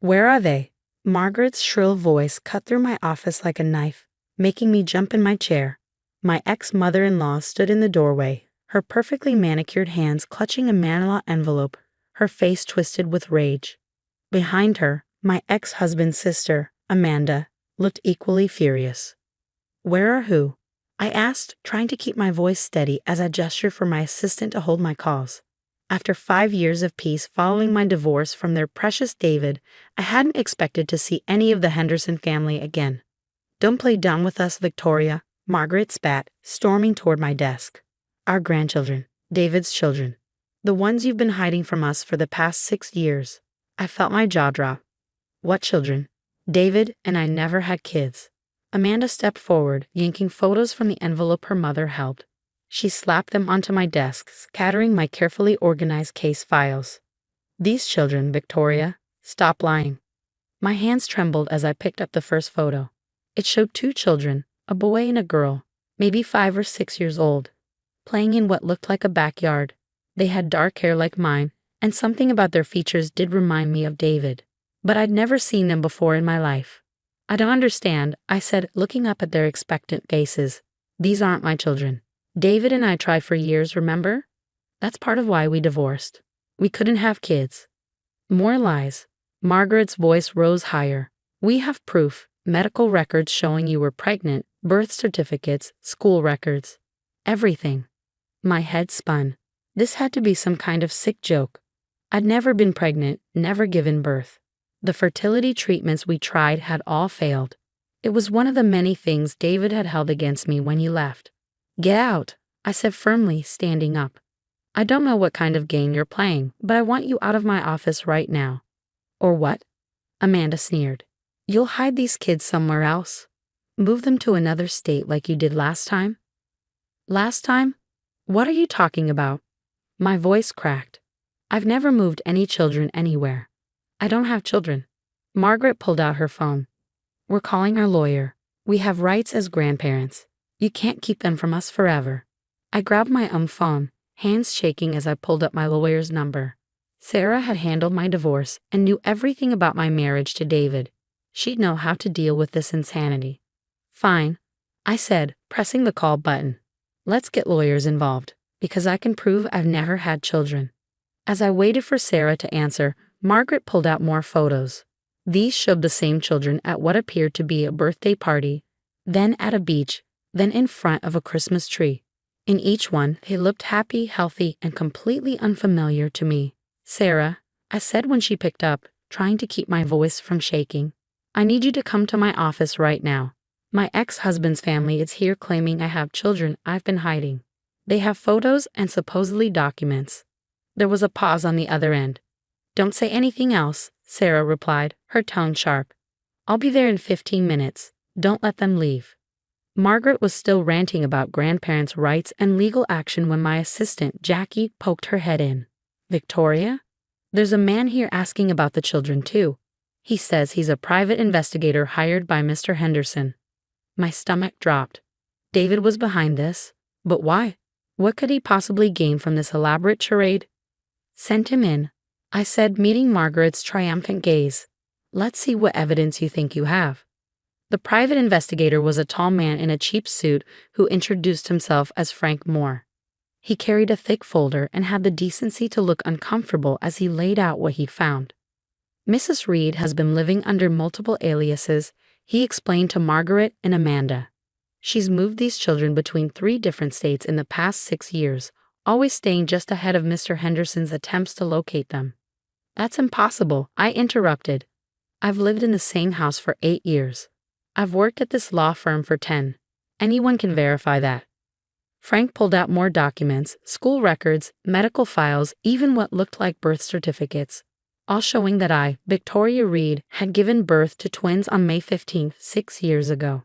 Where are they? Margaret's shrill voice cut through my office like a knife, making me jump in my chair. My ex-mother-in-law stood in the doorway, her perfectly manicured hands clutching a manila envelope, her face twisted with rage. Behind her, my ex-husband's sister, Amanda, looked equally furious. Where are who? I asked, trying to keep my voice steady as I gestured for my assistant to hold my calls. After 5 years of peace following my divorce from their precious David, I hadn't expected to see any of the Henderson family again. Don't play dumb with us, Victoria, Margaret spat, storming toward my desk. Our grandchildren, David's children. The ones you've been hiding from us for the past 6 years. I felt my jaw drop. What children? David and I never had kids. Amanda stepped forward, yanking photos from the envelope her mother held. She slapped them onto my desk, scattering my carefully organized case files. These children, Victoria, stop lying. My hands trembled as I picked up the first photo. It showed 2 children, a boy and a girl, maybe 5 or 6 years old, playing in what looked like a backyard. They had dark hair like mine, and something about their features did remind me of David. But I'd never seen them before in my life. I don't understand, I said, looking up at their expectant faces. These aren't my children. David and I tried for years, remember? That's part of why we divorced. We couldn't have kids. More lies. Margaret's voice rose higher. We have proof, medical records showing you were pregnant, birth certificates, school records. Everything. My head spun. This had to be some kind of sick joke. I'd never been pregnant, never given birth. The fertility treatments we tried had all failed. It was one of the many things David had held against me when he left. Get out, I said firmly, standing up. I don't know what kind of game you're playing, but I want you out of my office right now. Or what? Amanda sneered. You'll hide these kids somewhere else. Move them to another state like you did last time? Last time? What are you talking about? My voice cracked. I've never moved any children anywhere. I don't have children. Margaret pulled out her phone. We're calling our lawyer. We have rights as grandparents. You can't keep them from us forever. I grabbed my own phone, hands shaking as I pulled up my lawyer's number. Sarah had handled my divorce and knew everything about my marriage to David. She'd know how to deal with this insanity. Fine, I said, pressing the call button. Let's get lawyers involved, because I can prove I've never had children. As I waited for Sarah to answer, Margaret pulled out more photos. These showed the same children at what appeared to be a birthday party, then at a beach, then in front of a Christmas tree. In each one, they looked happy, healthy, and completely unfamiliar to me. Sarah, I said when she picked up, trying to keep my voice from shaking, I need you to come to my office right now. My ex-husband's family is here claiming I have children I've been hiding. They have photos and supposedly documents. There was a pause on the other end. Don't say anything else, Sarah replied, her tone sharp. I'll be there in 15 minutes. Don't let them leave. Margaret was still ranting about grandparents' rights and legal action when my assistant, Jackie, poked her head in. Victoria? There's a man here asking about the children too. He says he's a private investigator hired by Mr. Henderson. My stomach dropped. David was behind this. But why? What could he possibly gain from this elaborate charade? Send him in, I said, meeting Margaret's triumphant gaze. Let's see what evidence you think you have. The private investigator was a tall man in a cheap suit who introduced himself as Frank Moore. He carried a thick folder and had the decency to look uncomfortable as he laid out what he'd found. Mrs. Reed has been living under multiple aliases, he explained to Margaret and Amanda. She's moved these children between 3 different states in the past 6 years, always staying just ahead of Mr. Henderson's attempts to locate them. That's impossible, I interrupted. I've lived in the same house for 8 years. I've worked at this law firm for 10. Anyone can verify that. Frank pulled out more documents, school records, medical files, even what looked like birth certificates, all showing that I, Victoria Reed, had given birth to twins on May 15th, 6 years ago.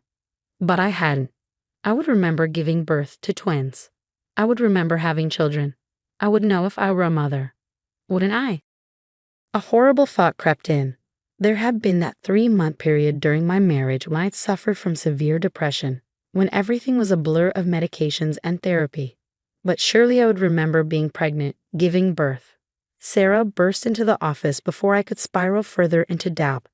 But I hadn't. I would remember giving birth to twins. I would remember having children. I would know if I were a mother. Wouldn't I? A horrible thought crept in. There had been that 3-month period during my marriage when I'd suffered from severe depression, when everything was a blur of medications and therapy. But surely I would remember being pregnant, giving birth. Sarah burst into the office before I could spiral further into doubt.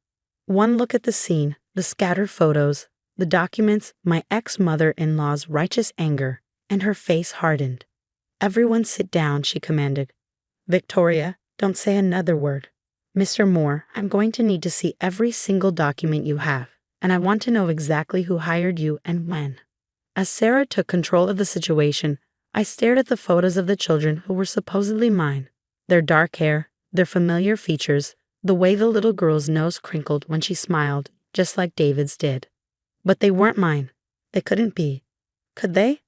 One look at the scene, the scattered photos, the documents, my ex-mother-in-law's righteous anger, and her face hardened. "Everyone sit down," she commanded. "Victoria, don't say another word. Mr. Moore, I'm going to need to see every single document you have, and I want to know exactly who hired you and when." As Sarah took control of the situation, I stared at the photos of the children who were supposedly mine. Their dark hair, their familiar features, the way the little girl's nose crinkled when she smiled, just like David's did. But they weren't mine. They couldn't be. Could they?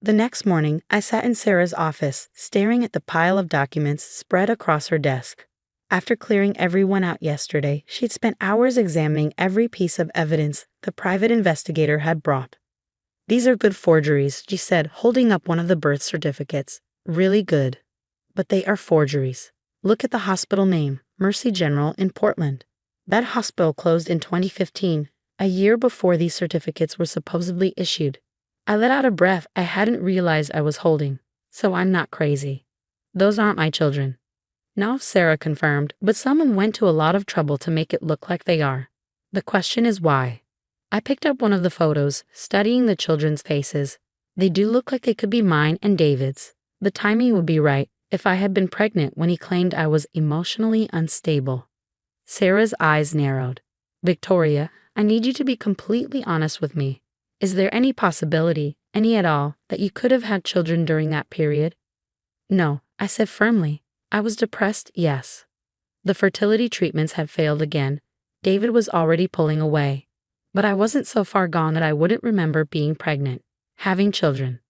The next morning, I sat in Sarah's office, staring at the pile of documents spread across her desk. After clearing everyone out yesterday, she'd spent hours examining every piece of evidence the private investigator had brought. "These are good forgeries," she said, holding up one of the birth certificates. "Really good. But they are forgeries. Look at the hospital name, Mercy General in Portland. That hospital closed in 2015, a year before these certificates were supposedly issued." I let out a breath I hadn't realized I was holding. "So I'm not crazy. Those aren't my children." "No," Sarah confirmed, "but someone went to a lot of trouble to make it look like they are. The question is why." I picked up one of the photos, studying the children's faces. They do look like they could be mine and David's. The timing would be right if I had been pregnant when he claimed I was emotionally unstable. Sarah's eyes narrowed. "Victoria, I need you to be completely honest with me. Is there any possibility, any at all, that you could have had children during that period?" "No," I said firmly. "I was depressed, yes." The fertility treatments had failed again. David was already pulling away. But I wasn't so far gone that I wouldn't remember being pregnant, having children.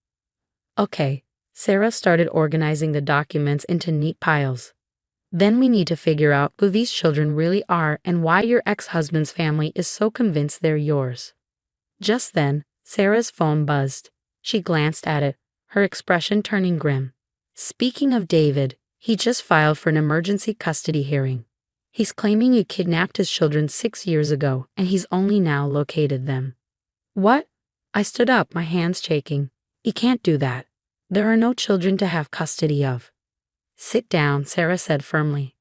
"Okay." Sarah started organizing the documents into neat piles. "Then we need to figure out who these children really are and why your ex-husband's family is so convinced they're yours." Just then, Sarah's phone buzzed. She glanced at it, her expression turning grim. "Speaking of David, he just filed for an emergency custody hearing. He's claiming you kidnapped his children 6 years ago, and he's only now located them." "What?" I stood up, my hands shaking. "He can't do that. There are no children to have custody of." "Sit down," Sarah said firmly.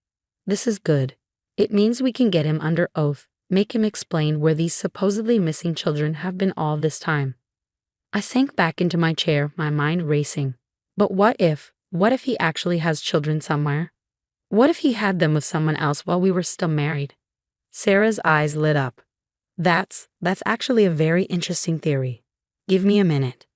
"This is good. It means we can get him under oath, make him explain where these supposedly missing children have been all this time." I sank back into my chair, my mind racing. But what if he actually has children somewhere? What if he had them with someone else while we were still married? Sarah's eyes lit up. That's actually a very interesting theory. Give me a minute."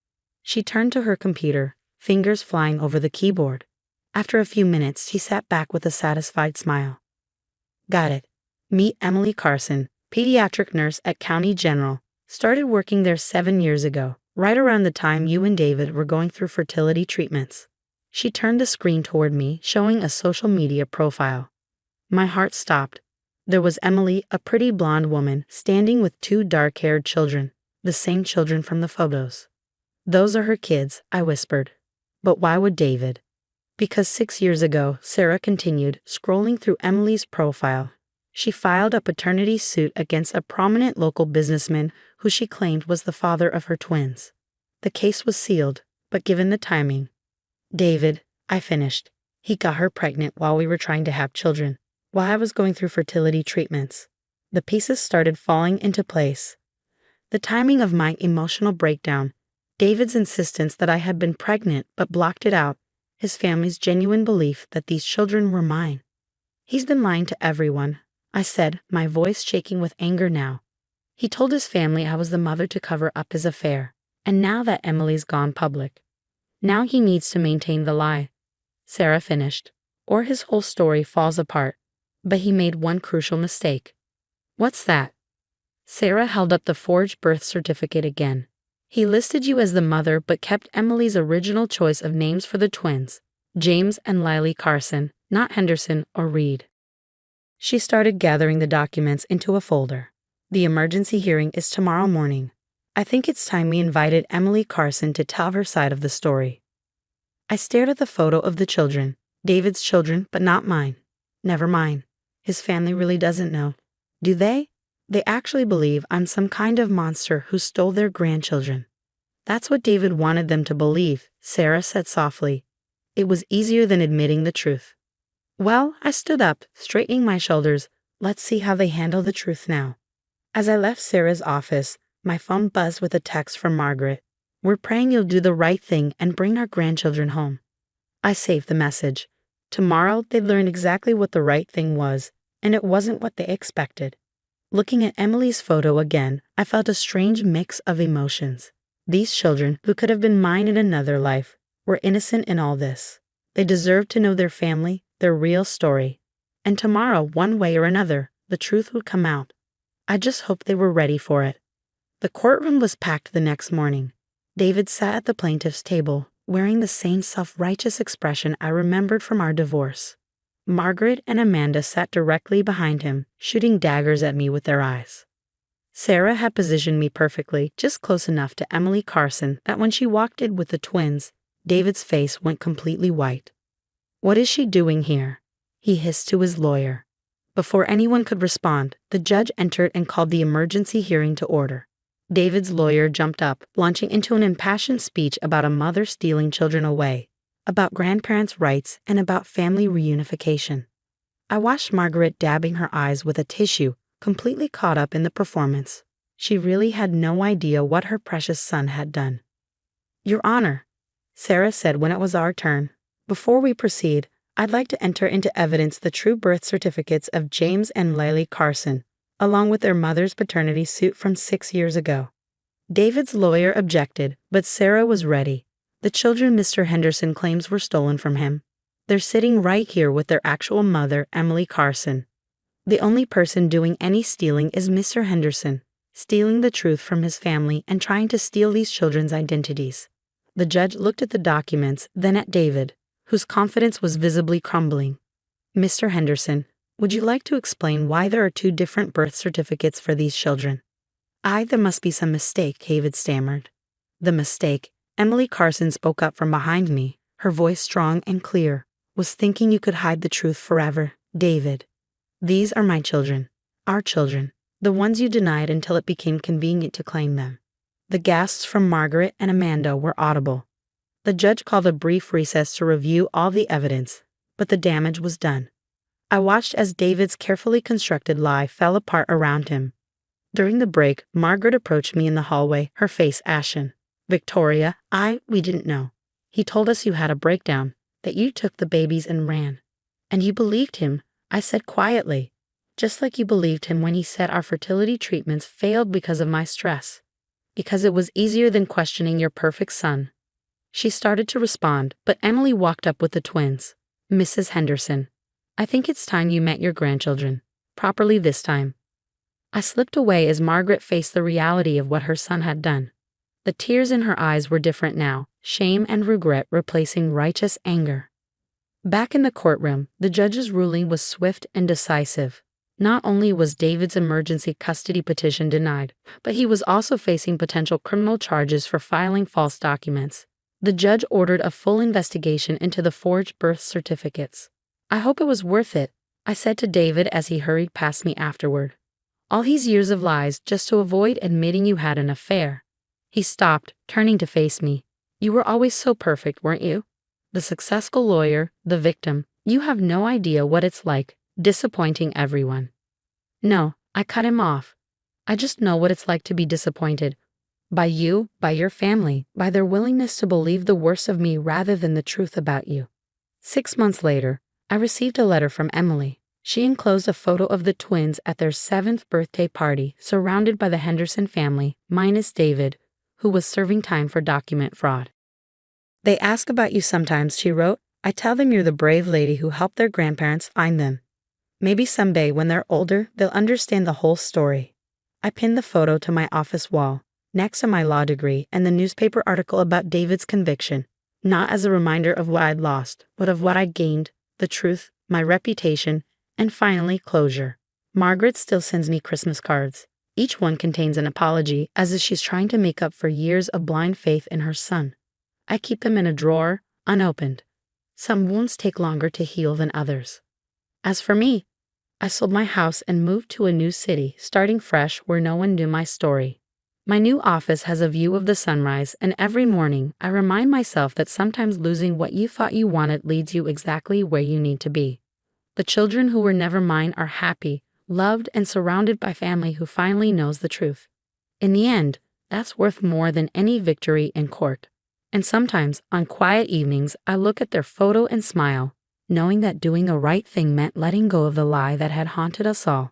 She turned to her computer, fingers flying over the keyboard. After a few minutes, she sat back with a satisfied smile. "Got it. Meet Emily Carson, pediatric nurse at County General. Started working there 7 years ago, right around the time you and David were going through fertility treatments." She turned the screen toward me, showing a social media profile. My heart stopped. There was Emily, a pretty blonde woman, standing with 2 dark-haired children, the same children from the photos. "Those are her kids," I whispered. "But why would David?" "Because 6 years ago," Sarah continued, scrolling through Emily's profile, "she filed a paternity suit against a prominent local businessman who she claimed was the father of her twins. The case was sealed, but given the timing, David," I finished, "he got her pregnant while we were trying to have children, while I was going through fertility treatments." The pieces started falling into place. The timing of my emotional breakdown, David's insistence that I had been pregnant but blocked it out, his family's genuine belief that these children were mine. "He's been lying to everyone," I said, my voice shaking with anger now. "He told his family I was the mother to cover up his affair, and now that Emily's gone public, now he needs to maintain the lie." Sarah finished. "Or his whole story falls apart. But he made one crucial mistake." "What's that?" Sarah held up the forged birth certificate again. "He listed you as the mother but kept Emily's original choice of names for the twins, James and Lily Carson, not Henderson or Reed." She started gathering the documents into a folder. "The emergency hearing is tomorrow morning. I think it's time we invited Emily Carson to tell her side of the story." I stared at the photo of the children, David's children, but not mine. Never mind. His family really doesn't know. Do they? They actually believe I'm some kind of monster who stole their grandchildren. "That's what David wanted them to believe," Sarah said softly. "It was easier than admitting the truth." Well, I stood up, straightening my shoulders. Let's see how they handle the truth now. As I left Sarah's office, my phone buzzed with a text from Margaret. We're praying you'll do the right thing and bring our grandchildren home. I saved the message. Tomorrow, they'd learn exactly what the right thing was, and it wasn't what they expected. Looking at Emily's photo again, I felt a strange mix of emotions. These children, who could have been mine in another life, were innocent in all this. They deserved to know their family, their real story. And tomorrow, one way or another, the truth would come out. I just hoped they were ready for it. The courtroom was packed the next morning. David sat at the plaintiff's table, wearing the same self-righteous expression I remembered from our divorce. Margaret and Amanda sat directly behind him, shooting daggers at me with their eyes. Sarah had positioned me perfectly, just close enough to Emily Carson that when she walked in with the twins, David's face went completely white. "What is she doing here?" he hissed to his lawyer. Before anyone could respond, the judge entered and called the emergency hearing to order. David's lawyer jumped up, launching into an impassioned speech about a mother stealing children away, about grandparents' rights, and about family reunification. I watched Margaret dabbing her eyes with a tissue, completely caught up in the performance. She really had no idea what her precious son had done. "Your Honor," Sarah said when it was our turn, "before we proceed, I'd like to enter into evidence the true birth certificates of James and Lily Carson, along with their mother's paternity suit from 6 years ago." David's lawyer objected, but Sarah was ready. The children Mr. Henderson claims were stolen from him. They're sitting right here with their actual mother, Emily Carson. The only person doing any stealing is Mr. Henderson, stealing the truth from his family and trying to steal these children's identities. The judge looked at the documents, then at David, whose confidence was visibly crumbling. "Mr. Henderson, would you like to explain why there are 2 different birth certificates for these children?" There must be some mistake," David stammered. "The mistake," Emily Carson spoke up from behind me, her voice strong and clear, "was thinking you could hide the truth forever, David. These are my children, our children, the ones you denied until it became convenient to claim them." The gasps from Margaret and Amanda were audible. The judge called a brief recess to review all the evidence, but the damage was done. I watched as David's carefully constructed lie fell apart around him. During the break, Margaret approached me in the hallway, her face ashen. "Victoria, we didn't know. He told us you had a breakdown, that you took the babies and ran. And you believed him," I said quietly, "just like you believed him when he said our fertility treatments failed because of my stress. Because it was easier than questioning your perfect son." She started to respond, but Emily walked up with the twins. "Mrs. Henderson, I think it's time you met your grandchildren. Properly this time." I slipped away as Margaret faced the reality of what her son had done. The tears in her eyes were different now, shame and regret replacing righteous anger. Back in the courtroom, the judge's ruling was swift and decisive. Not only was David's emergency custody petition denied, but he was also facing potential criminal charges for filing false documents. The judge ordered a full investigation into the forged birth certificates. "I hope it was worth it," I said to David as he hurried past me afterward. "All these years of lies just to avoid admitting you had an affair." He stopped, turning to face me. "You were always so perfect, weren't you? The successful lawyer, the victim. You have no idea what it's like, disappointing everyone." "No," I cut him off. "I just know what it's like to be disappointed. By you, by your family, by their willingness to believe the worst of me rather than the truth about you." 6 months later, I received a letter from Emily. She enclosed a photo of the twins at their 7th birthday party, surrounded by the Henderson family, minus David, who was serving time for document fraud. "They ask about you sometimes," she wrote. "I tell them you're the brave lady who helped their grandparents find them. Maybe someday, when they're older, they'll understand the whole story." I pinned the photo to my office wall, next to my law degree and the newspaper article about David's conviction, not as a reminder of what I'd lost, but of what I'd gained, the truth, my reputation, and finally, closure. Margaret still sends me Christmas cards. Each one contains an apology, as if she's trying to make up for years of blind faith in her son. I keep them in a drawer, unopened. Some wounds take longer to heal than others. As for me, I sold my house and moved to a new city, starting fresh where no one knew my story. My new office has a view of the sunrise, and every morning I remind myself that sometimes losing what you thought you wanted leads you exactly where you need to be. The children who were never mine are happy, loved, and surrounded by family who finally knows the truth. In the end, that's worth more than any victory in court. And sometimes, on quiet evenings, I look at their photo and smile, knowing that doing the right thing meant letting go of the lie that had haunted us all.